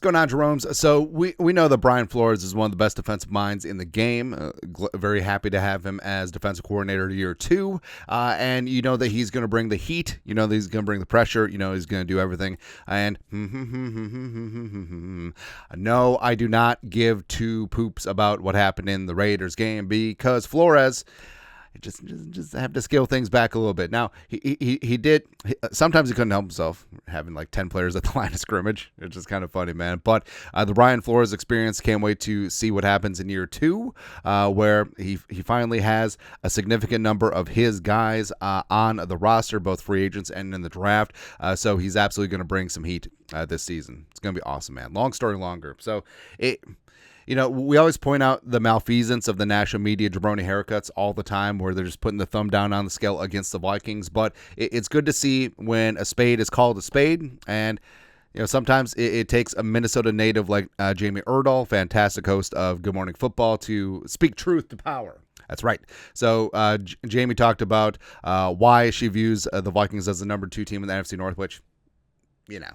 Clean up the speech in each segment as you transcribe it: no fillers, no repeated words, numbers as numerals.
going on, Jerome's? So we know that Brian Flores is one of the best defensive minds in the game. Very happy to have him as defensive coordinator year 2. And you know that he's going to bring the heat. You know that he's going to bring the pressure. You know he's going to do everything. And no, I do not give two poops about what happened in the Raiders game because Flores just have to scale things back a little bit. Now, he did. Sometimes he couldn't help himself having like 10 players at the line of scrimmage. It's just kind of funny, man. But the Brian Flores experience, can't wait to see what happens in year 2, where he finally has a significant number of his guys on the roster, both free agents and in the draft. So he's absolutely going to bring some heat this season. It's going to be awesome, man. Long story longer. So you know, we always point out the malfeasance of the national media jabroni haircuts all the time where they're just putting the thumb down on the scale against the Vikings. But it's good to see when a spade is called a spade. And, you know, sometimes it takes a Minnesota native like Jamie Erdahl, fantastic host of Good Morning Football, to speak truth to power. That's right. So Jamie talked about why she views the Vikings as the number 2 team in the NFC North, which, you know,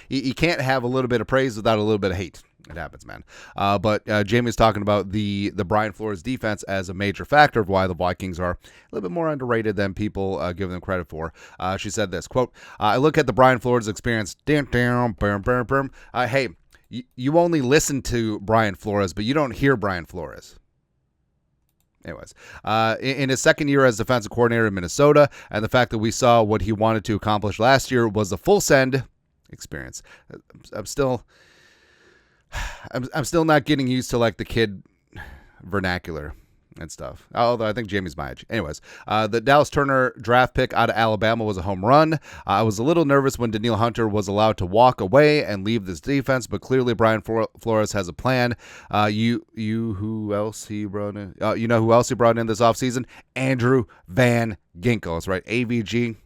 you can't have a little bit of praise without a little bit of hate. It happens, man. But Jamie's talking about the Brian Flores defense as a major factor of why the Vikings are a little bit more underrated than people give them credit for. She said this, quote, I look at the Brian Flores experience. Hey, you only listen to Brian Flores, but you don't hear Brian Flores. Anyways, in his second year as defensive coordinator in Minnesota, and the fact that we saw what he wanted to accomplish last year was the full send experience. I'm still not getting used to like the kid vernacular and stuff. Although I think Jamie's my age. Anyways, the Dallas Turner draft pick out of Alabama was a home run. I was a little nervous when Danielle Hunter was allowed to walk away and leave this defense, but clearly Brian Flores has a plan. Who else he brought in? You know who else he brought in this offseason? Andrew Van Ginkel. That's right, AVG.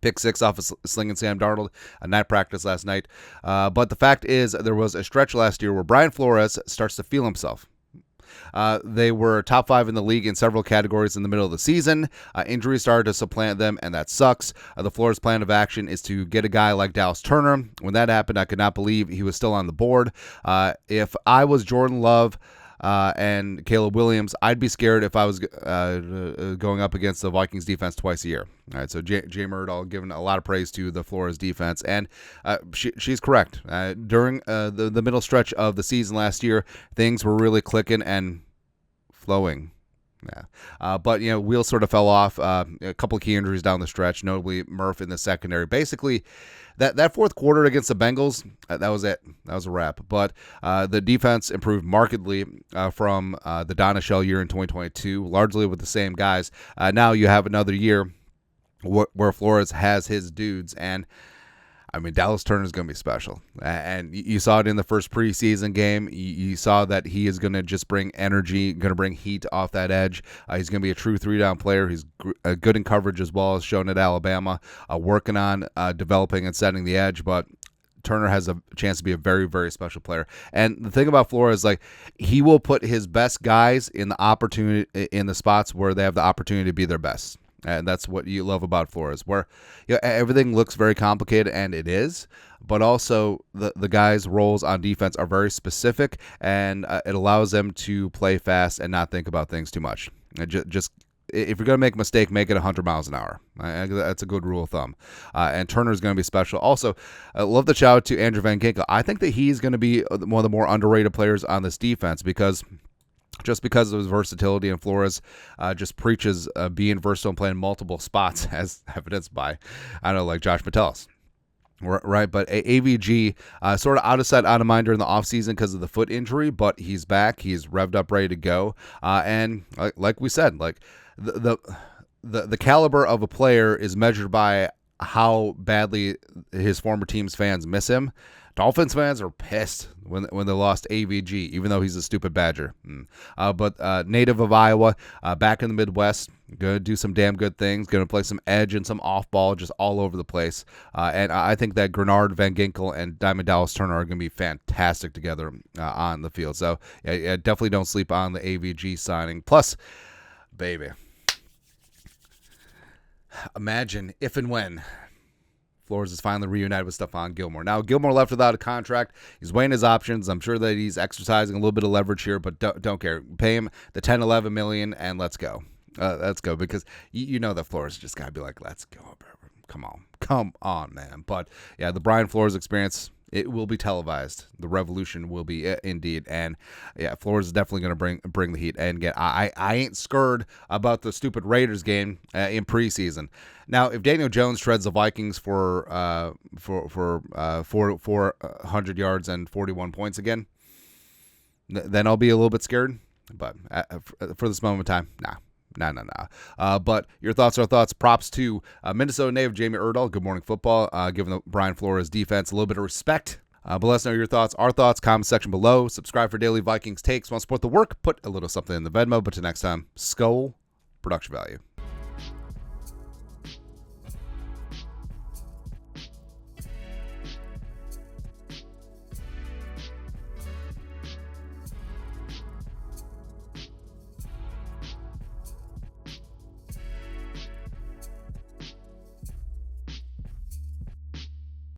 Pick 6 off of Sling and Sam Darnold, a night practice last night. But the fact is, there was a stretch last year where Brian Flores starts to feel himself. They were top 5 in the league in several categories in the middle of the season. Injuries started to supplant them, and that sucks. The Flores plan of action is to get a guy like Dallas Turner. When that happened, I could not believe he was still on the board. If I was Jordan Love and Caleb Williams, I'd be scared if I was going up against the Vikings defense twice a year. All right, so Jamie Erdahl giving a lot of praise to the Flores defense, and she's correct. During the middle stretch of the season last year, things were really clicking and flowing. Yeah, but you know, wheels sort of fell off. A couple of key injuries down the stretch, notably Murph in the secondary. Basically, that fourth quarter against the Bengals, that was it. That was a wrap. But the defense improved markedly from the Donna Shell year in 2022, largely with the same guys. Now you have another year where Flores has his dudes, and I mean, Dallas Turner is going to be special. And you saw it in the first preseason game. You saw that he is going to just bring energy, going to bring heat off that edge. He's going to be a true 3-down player. He's good in coverage as well, as shown at Alabama, working on developing and setting the edge. But Turner has a chance to be a very, very special player. And the thing about Flores, like, he will put his best guys in the spots where they have the opportunity to be their best. And that's what you love about Flores, where everything looks very complicated, and it is, but also the guys' roles on defense are very specific, and it allows them to play fast and not think about things too much. Just if you're going to make a mistake, make it 100 miles an hour. That's a good rule of thumb. And Turner's going to be special. Also, I love the shout out to Andrew Van Ginkel. I think that he's going to be one of the more underrated players on this defense because of his versatility, and Flores just preaches being versatile and playing multiple spots, as evidenced by, I don't know, like Josh Metellus. Right, but AVG sort of out of sight, out of mind during the offseason because of the foot injury, but he's back. He's revved up, ready to go. And like we said, like the caliber of a player is measured by how badly his former team's fans miss him. Dolphins fans are pissed when they lost AVG, even though he's a stupid Badger. But native of Iowa, back in the Midwest, going to do some damn good things, going to play some edge and some off-ball just all over the place. And I think that Grenard, Van Ginkel, and Diamond Dallas Turner are going to be fantastic together on the field. So yeah, definitely don't sleep on the AVG signing. Plus, baby, imagine if and when Flores is finally reunited with Stephon Gilmore. Now, Gilmore left without a contract. He's weighing his options. I'm sure that he's exercising a little bit of leverage here, but don't care. Pay him the 10, 11 million, and let's go. Let's go, because you know that Flores just got to be like, let's go, bro. Come on, man. But yeah, the Brian Flores Experience, it will be televised. The revolution will be indeed. And yeah, Flores is definitely going to bring the heat. And again, I ain't scared about the stupid Raiders game in preseason. Now, if Daniel Jones shreds the Vikings for 400 yards and 41 points again, then I'll be a little bit scared. But for this moment in time, nah. But your thoughts are thoughts. Props to Minnesota native Jamie Erdahl. Good Morning Football, giving the Brian Flores defense a little bit of respect. But let us know your thoughts, our thoughts, comment section below. Subscribe for daily Vikings takes. Want to support the work? Put a little something in the Venmo. But till next time, Skull Production Value.